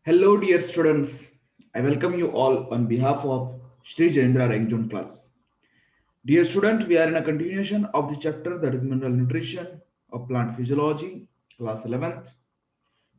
Hello, dear students. I welcome you all on behalf of Sri Jayendra Rangjun class. Dear student, we are in a continuation of the chapter that is mineral nutrition of plant physiology, class 11th.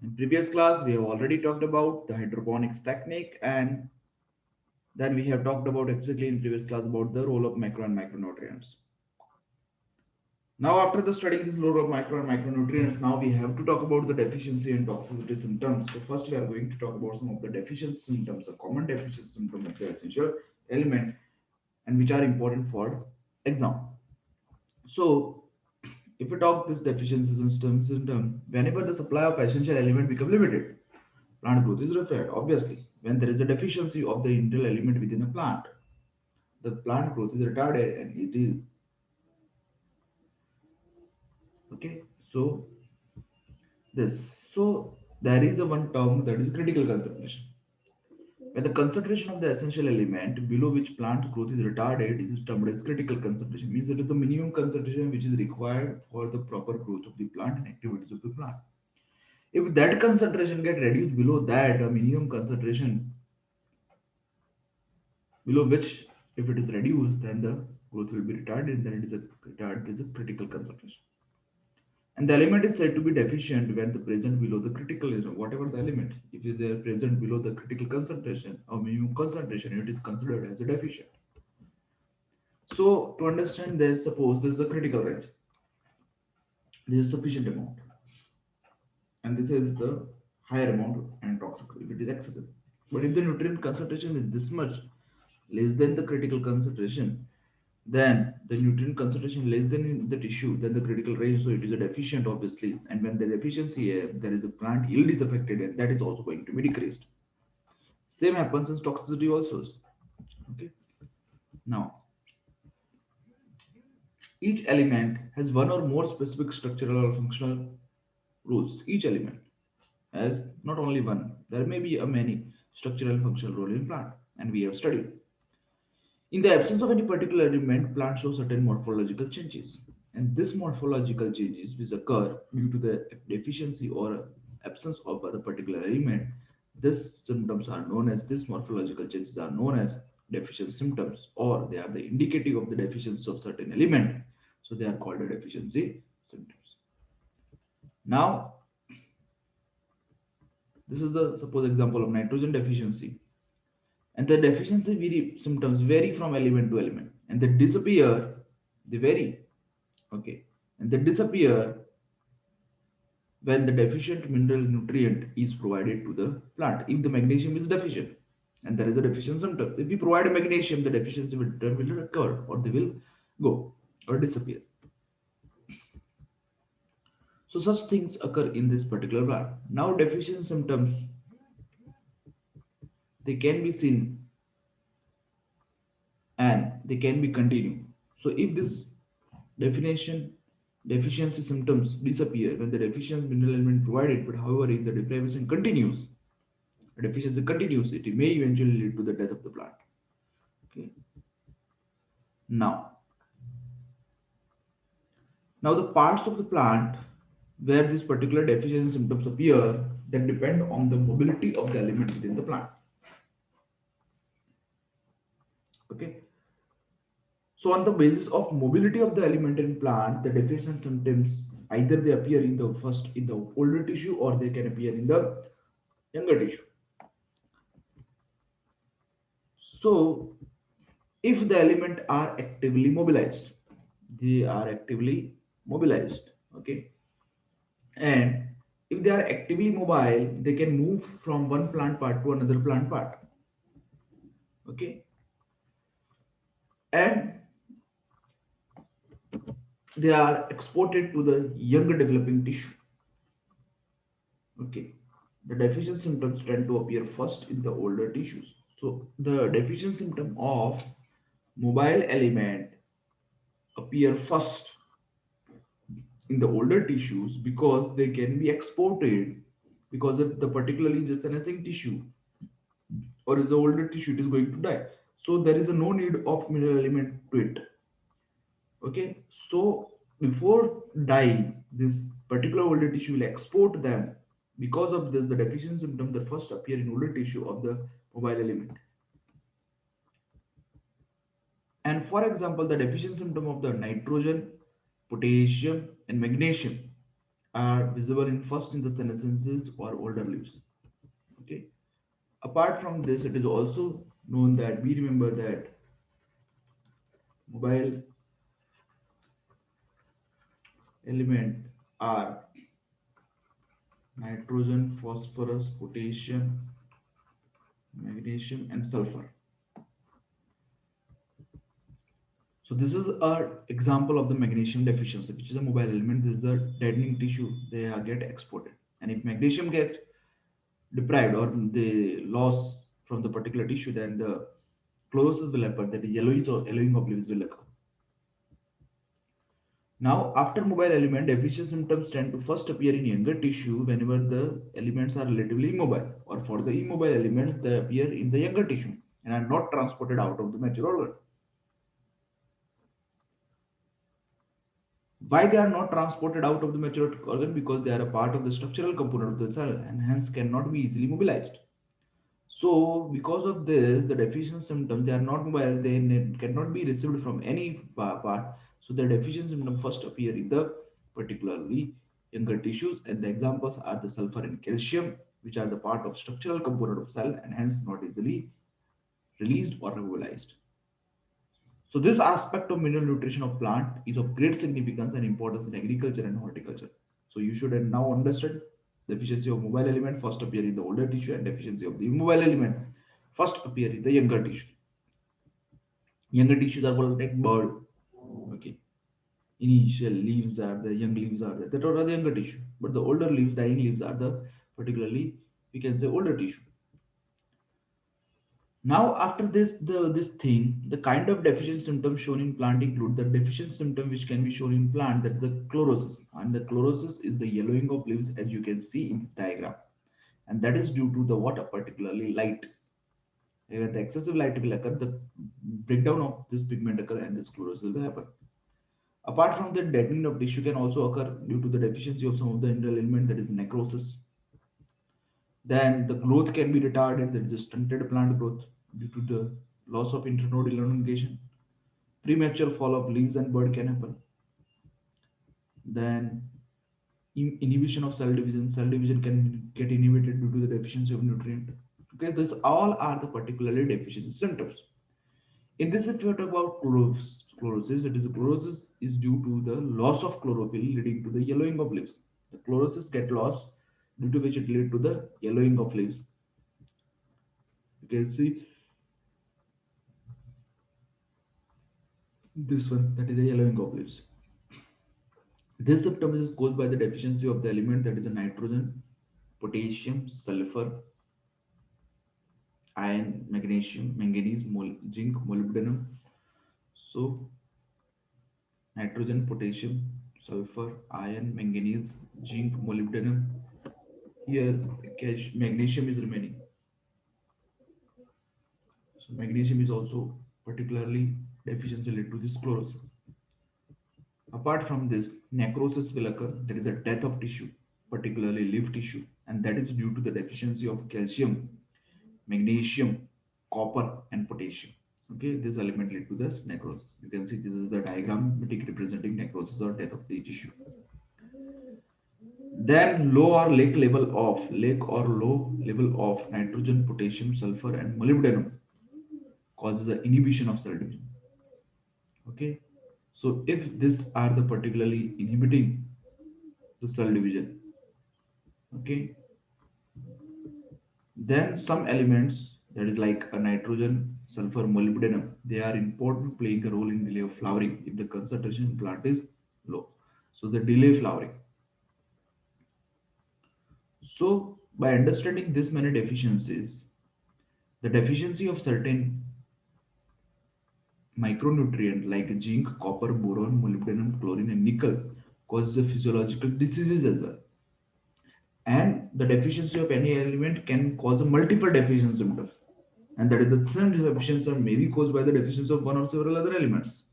In previous class, we have already talked about the hydroponics technique, and then we have talked about exactly in previous class about the role of macro and micronutrients. Now, after the studying this role of micro and micronutrients, now we have to talk about the deficiency and toxicity symptoms. So first, we are going to talk about some of the deficiency symptoms, a common deficiency symptom of the essential element, and which are important for exam. So, if we talk this deficiency symptom, whenever the supply of essential element become limited, plant growth is retarded. Obviously, when there is a deficiency of the integral element within a plant, the plant growth is retarded, and it is okay. So this. So there is a one term that is critical concentration. When the concentration of the essential element below which plant growth is retarded is termed as critical concentration. Means it is the minimum concentration which is required for the proper growth of the plant and activities of the plant. If that concentration get reduced below that, a minimum concentration below which if it is reduced, then the growth will be retarded. Then it is a critical concentration. And the element is said to be deficient when the present below the critical is whatever the element. If it is present below the critical concentration or minimum concentration, it is considered as a deficient. So to understand this, suppose this is a critical range. This is sufficient amount, and this is the higher amount and toxic if it is excessive. But if the nutrient concentration is this much less than the critical concentration, then the nutrient concentration less than in the tissue than the critical range, so it is a deficient obviously. And when the deficiency there is a plant yield is affected, and that is also going to be decreased. Same happens in toxicity also. Okay. Now each element has one or more specific structural or functional roles. Each element has not only one. There may be a many structural and functional role in plant, and we have studied. In the absence of any particular element, plants show certain morphological changes. And this morphological changes which occur due to the deficiency or absence of a particular element, these symptoms are known as, these morphological changes are known as deficiency symptoms, or they are the indicative of the deficiency of certain element. So they are called the deficiency symptoms. Now, this is the suppose example of nitrogen deficiency. And the deficiency symptoms vary from element to element, and they disappear, they vary, okay, and they disappear when the deficient mineral nutrient is provided to the plant. If the magnesium is deficient and there is a deficient symptom, if we provide a magnesium, the deficiency will occur, or they will go or disappear. So such things occur in this particular plant. Now deficient symptoms, they can be seen and they can be continued. So if this definition deficiency symptoms disappear when the deficient mineral element provided, but however if the deprivation continues, the deficiency continues, it may eventually lead to the death of the plant. Okay. Now, now the parts of the plant where these particular deficiency symptoms appear that depend on the mobility of the element within the plant. Okay. So on the basis of mobility of the element in plant, the deficient symptoms either they appear in the first in the older tissue or they can appear in the younger tissue. So if the element are actively mobilized, they are actively mobilized, okay, and if they are actively mobile, they can move from one plant part to another plant part, okay, and they are exported to the younger developing tissue. Okay, the deficient symptoms tend to appear first in the older tissues. So the deficient symptom of mobile element appear first in the older tissues because they can be exported, because if the particularly the senescing tissue or is the older tissue, it is going to die. So there is a no need of mineral element to it. Okay, so before dying, this particular older tissue will export them Because of this, the deficiency symptoms that first appear in older tissue of the mobile element. And for example, the deficiency symptom of the nitrogen, potassium, and magnesium are visible in first in the senescences or older leaves. Okay. Apart from this, it is also known that we remember that mobile element are nitrogen, phosphorus, potassium, magnesium, and sulfur. So this is our example of the magnesium deficiency, which is a mobile element. This is the deadening tissue. They are get exported, and if magnesium gets deprived or the loss from the particular tissue, then the chlorosis will happen. That is yellowing of leaves will occur. Now, after mobile element, deficiency symptoms tend to first appear in younger tissue whenever the elements are relatively immobile, or for the immobile elements, they appear in the younger tissue and are not transported out of the mature organ. Why they are not transported out of the mature organ? Because they are a part of the structural component of the cell and hence cannot be easily mobilized. So, because of this, the deficiency symptoms they are not mobile, they cannot be received from any part. So, the deficiency symptoms first appear in the particularly younger tissues, and the examples are the sulfur and calcium, which are the part of structural component of cell and hence not easily released or mobilized. So, this aspect of mineral nutrition of plant is of great significance and importance in agriculture and horticulture. So, you should now understand deficiency of mobile element first appear in the older tissue and deficiency of the immobile element first appear in the younger tissue. Younger tissues are called like bird. Okay. Initial leaves are the young leaves are there. That are the younger tissue. But the older leaves, dying leaves are the particularly we can say older tissue. Now, after this thing, the kind of deficiency symptoms shown in plant include the deficiency symptom which can be shown in plant, that the chlorosis, and the chlorosis is the yellowing of leaves as you can see in this diagram, and that is due to the water, particularly light. When the excessive light will occur, the breakdown of this pigment occur, and this chlorosis will happen. Apart from that, deadening of tissue can also occur due to the deficiency of some of the mineral element, that is necrosis. Then the growth can be retarded, that is a stunted plant growth due to the loss of internode elongation. Premature fall of leaves and bud can happen. Then inhibition of cell division. Cell division can get inhibited due to the deficiency of nutrient. Okay, these all are the particularly deficiency symptoms. In this, if you talk about chlorosis, it is chlorosis is due to the loss of chlorophyll leading to the yellowing of leaves. The chlorosis get lost due to which it lead to the yellowing of leaves. You can see this one, that is a yellowing of leaves. This symptom is caused by the deficiency of the element, that is the nitrogen, potassium, sulfur, iron, magnesium, manganese, zinc, molybdenum. So nitrogen, potassium, sulfur, iron, manganese, zinc, molybdenum. Here magnesium is remaining. So magnesium is also particularly deficiency led to this chlorosis. Apart from this, necrosis will occur. There is a death of tissue, particularly leaf tissue, and that is due to the deficiency of calcium, magnesium, copper, and potassium. Okay, this element lead to this necrosis. You can see this is the diagram representing necrosis or death of the tissue. Then lake or low level of nitrogen, potassium, sulfur, and molybdenum causes the inhibition of cell division. Okay, so if these are the particularly inhibiting the cell division, okay, then some elements, that is like a nitrogen, sulfur, molybdenum, they are important playing a role in delay of flowering if the concentration in plant is low. So the delay flowering. So by understanding this many deficiencies, the deficiency of certain micronutrient like zinc, copper, boron, molybdenum, chlorine, and nickel causes the physiological diseases as well. And the deficiency of any element can cause a multiple deficiency symptoms. And that is the same deficiency may be caused by the deficiency of one or several other elements.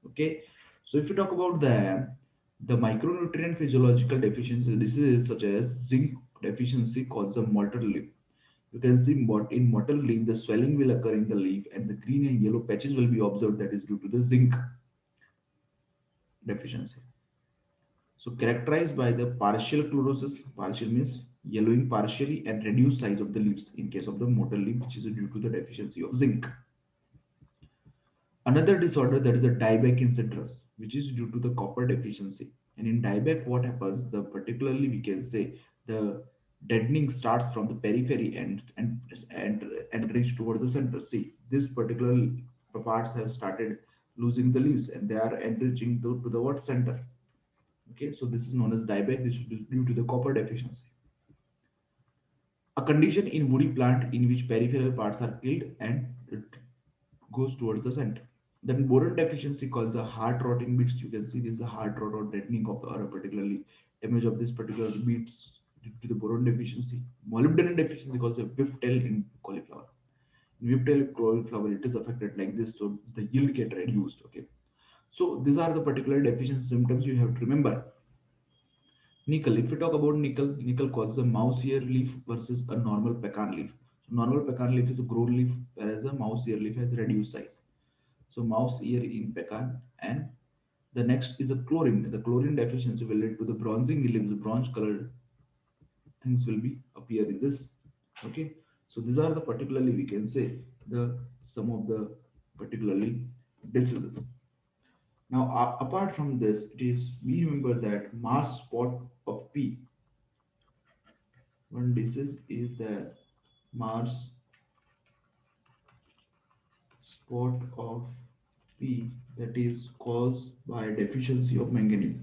Okay. So if you talk about the micronutrient physiological deficiency diseases such as zinc deficiency causes a mottled leaf. You can see in mottled leaf, the swelling will occur in the leaf and the green and yellow patches will be observed, that is due to the zinc deficiency. So characterized by the partial chlorosis, partial means yellowing partially and reduced size of the leaves in case of the mottled leaf, which is due to the deficiency of zinc. Another disorder, that is a dieback in citrus, which is due to the copper deficiency. And in dieback, what happens? The particularly we can say the deadening starts from the periphery and reach toward the center. See, this particular parts have started losing the leaves and they are enriching to the what center. Okay, so this is known as dieback. This is due to the copper deficiency. A condition in woody plant in which peripheral parts are killed and it goes towards the center. Then boron deficiency causes a heart rotting beets. You can see this is a heart rot or deadening of the or a particularly damage of this particular beets due to the boron deficiency. Molybdenum deficiency causes a whip tail in cauliflower. In whip tail cauliflower, it is affected like this, so the yield get reduced. Okay, so these are the particular deficiency symptoms you have to remember. Nickel. If we talk about nickel, nickel causes a mouse ear leaf versus a normal pecan leaf. So normal pecan leaf is a grown leaf, whereas a mouse ear leaf has reduced size. So mouse ear in pecan, and the next is a chlorine. The chlorine deficiency will lead to the bronzing leaves. Bronze colored things will be appear in this. Okay, so these are the particularly we can say the some of the particularly diseases. Now, apart from this, it is we remember that Mars spot of pea. One disease is the Mars spot of pea that is caused by deficiency of manganese.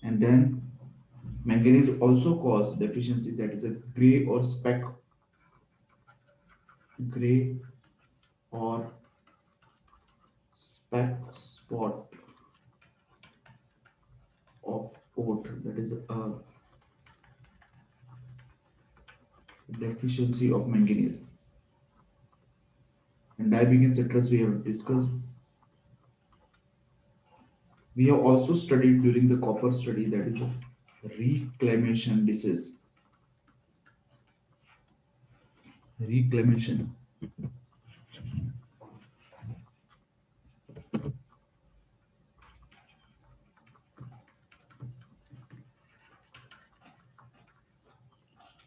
And then manganese also cause deficiency, that is a gray or gray or speck spot of oat, that is a deficiency of manganese. And diabetes citrus we have discussed. We have also studied during the copper study, that is a reclamation disease. Reclamation.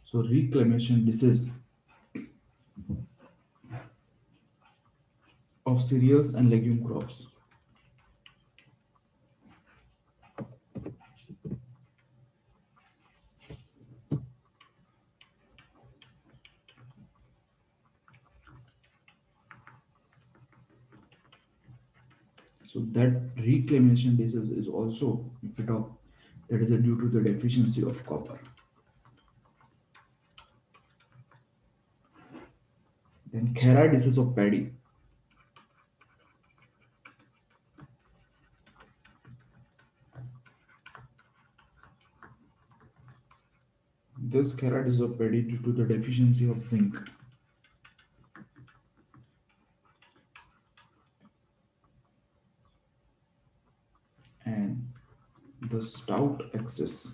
So reclamation disease of cereals and legume crops. So that reclamation disease is also, if we talk, that is due to the deficiency of copper. Then Khera disease of paddy. This Khera disease of paddy due to the deficiency of zinc. And the stout excess,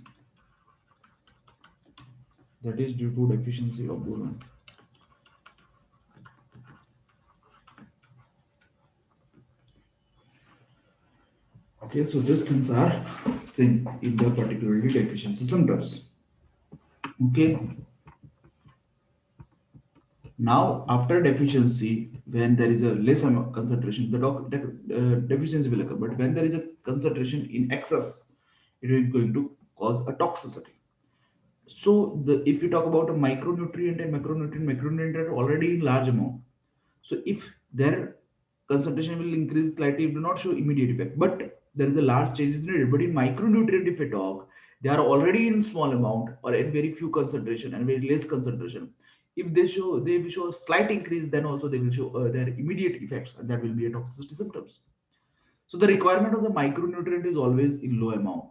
that is due to deficiency of boron. Okay, so these things are seen in the particularly deficiency symptoms. Okay, now after deficiency, when there is a less amount concentration, the deficiency will occur. But when there is a concentration in excess, it is going to cause a toxicity. So the if you talk about a micronutrient and macronutrient are already in large amount. So if their concentration will increase slightly, it will not show immediate effect. But there is a large change is needed. But in micronutrient, if we talk, they are already in small amount or in very few concentration and very less concentration. If they will show a slight increase, then also they will show their immediate effects, and that will be a toxicity symptoms. So the requirement of the micronutrient is always in low amount.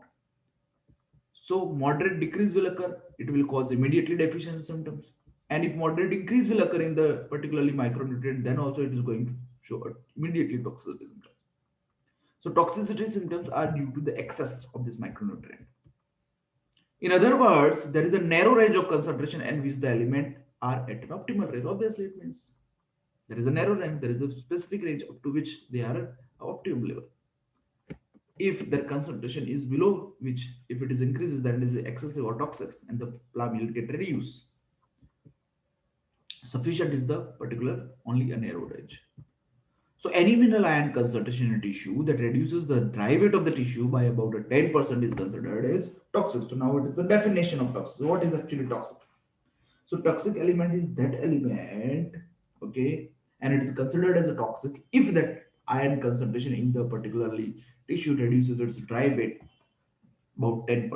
So moderate decrease will occur, it will cause immediately deficiency symptoms. And if moderate increase will occur in the particularly micronutrient, then also it is going to show immediately toxicity symptoms. So toxicity symptoms are due to the excess of this micronutrient. In other words, there is a narrow range of concentration in which the element are at an optimal range. Obviously, it means there is a narrow range, there is a specific range up to which they are at optimum level. If their concentration is below which, if it is increases, then it is excessive or toxic, and the plant will get reduced. Sufficient is the particular only a narrow range. So any mineral ion concentration in tissue that reduces the dry weight of the tissue by about a 10% is considered as toxic. So now it is the definition of toxic. So what is actually toxic? So toxic element is that element, okay, and it is considered as a toxic if that ion concentration in the particularly tissue reduces its dry weight about 10%.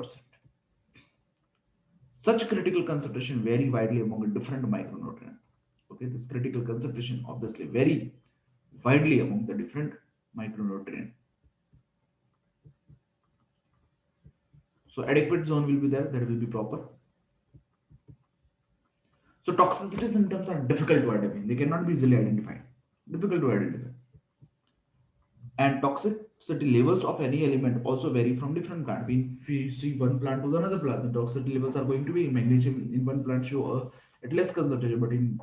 Such critical concentration vary widely among different micronutrients. Okay, this critical concentration obviously vary widely among the different micronutrients. So adequate zone will be there, that will be proper. So toxicity symptoms are difficult to identify. They cannot be easily identified. Difficult to identify. And toxicity levels of any element also vary from different plant. If we see one plant to another plant, the toxicity levels are going to be magnesium in one plant show at less concentration, but in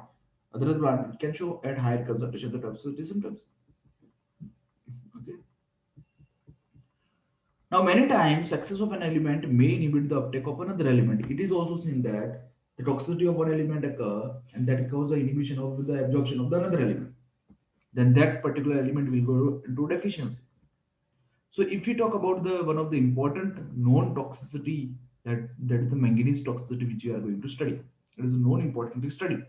other plant it can show at higher concentration the toxicity symptoms. Okay. Now, many times, success of an element may inhibit the uptake of another element. It is also seen that the toxicity of one element occur and that causes the inhibition of the absorption of the another element. Then that particular element will go into deficiency. So, if we talk about the one of the important known toxicity, that is the manganese toxicity which we are going to study. It is known importantly studied.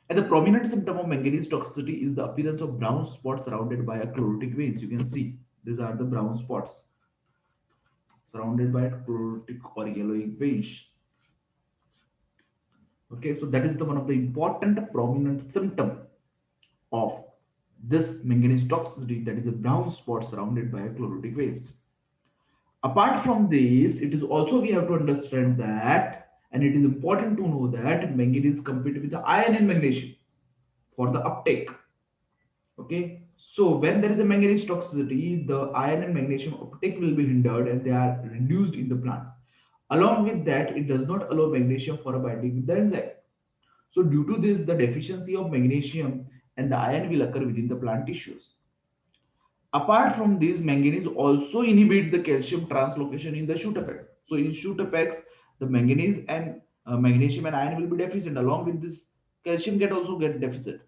And the prominent symptom of manganese toxicity is the appearance of brown spots surrounded by a chlorotic veins. You can see these are the brown spots surrounded by chlorotic or yellowish veins. Okay, so that is the one of the important prominent symptom of this manganese toxicity, that is a brown spot surrounded by a chlorotic veins. Apart from this, it is also we have to understand that, and it is important to know that manganese compete with the iron and magnesium for the uptake. Okay, so when there is a manganese toxicity, the iron and magnesium uptake will be hindered and they are reduced in the plant. Along with that, it does not allow magnesium for a binding with the enzyme. So due to this, the deficiency of magnesium and the iron will occur within the plant tissues. Apart from this, manganese also inhibit the calcium translocation in the shoot apex. So in shoot apex, the manganese and magnesium and iron will be deficient. Along with this, calcium get also get deficit.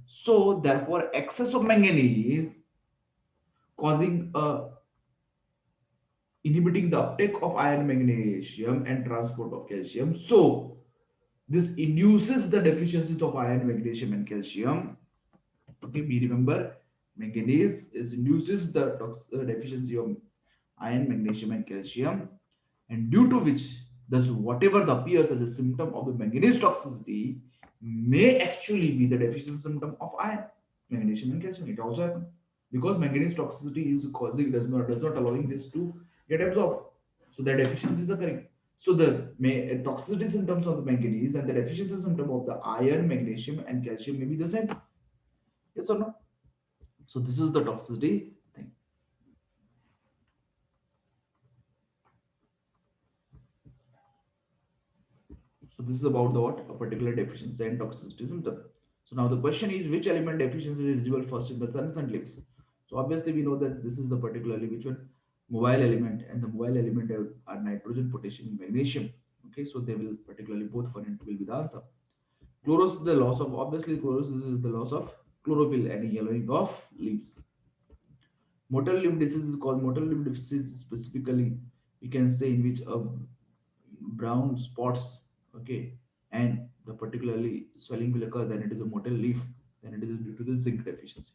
So therefore, excess of manganese causing inhibiting the uptake of iron, magnesium, and transport of calcium. So this induces the deficiencies of iron, magnesium, and calcium. Okay, we remember manganese induces the deficiency of iron, magnesium, and calcium, and due to which, thus, whatever the appears as a symptom of the manganese toxicity may actually be the deficiency symptom of iron, magnesium, and calcium. It also happens because manganese toxicity is causing does not allowing this to get absorbed. So the deficiency is occurring. So the toxicity symptoms of the manganese and the deficiency symptom of the iron, magnesium, and calcium may be the same. Yes or no? So this is the toxicity thing. So this is about the what? A particular deficiency and toxicity symptom. So now the question is which element deficiency is visible first in the cells and leaves? So obviously we know that this is the particularly which one? Mobile element, and the mobile element are nitrogen, potassium, magnesium. Okay, so they will particularly both one and two will be the answer. Chloros is the loss of, obviously chloros is the loss of chlorophyll and yellowing of leaves. Motile limb disease is called motile limb disease specifically. We can say in which brown spots, okay, and the particularly swelling will occur, then it is a motile leaf, then it is due to the zinc deficiency.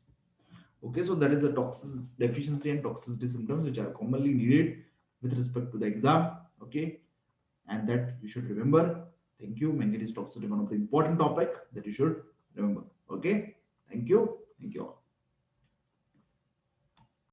Okay, so that is the toxic deficiency and toxicity symptoms which are commonly needed with respect to the exam. Okay, and that you should remember. Thank you. Manganese toxicity, one of the important topic that you should remember. Okay, thank you. Thank you all.